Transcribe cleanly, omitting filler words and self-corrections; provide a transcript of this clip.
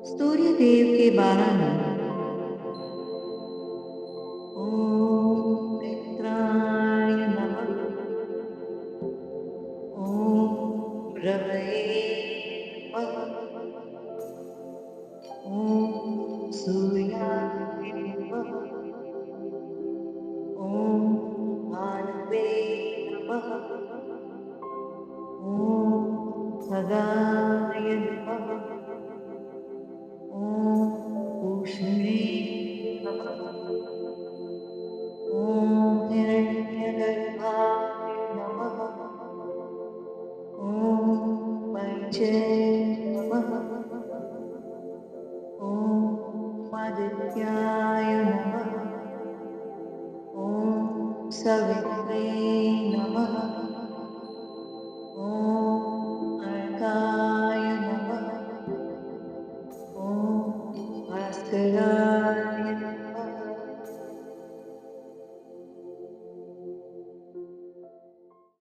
सूर्य देव के 12 नाम। ओम मित्राय नमः। ओम रवये नमः। ओम सूर्याय नमः। ओम भानुवे नमः। ओम खगाय नमः। ओम पूष्णे नमः। ओम हिरण्यगर्भाय नमः। ओम पंचे नमः। ओम आदित्याय नमः। ओम सवित्रे नमः। ओम अर्काय नमः। ओम भास्कराय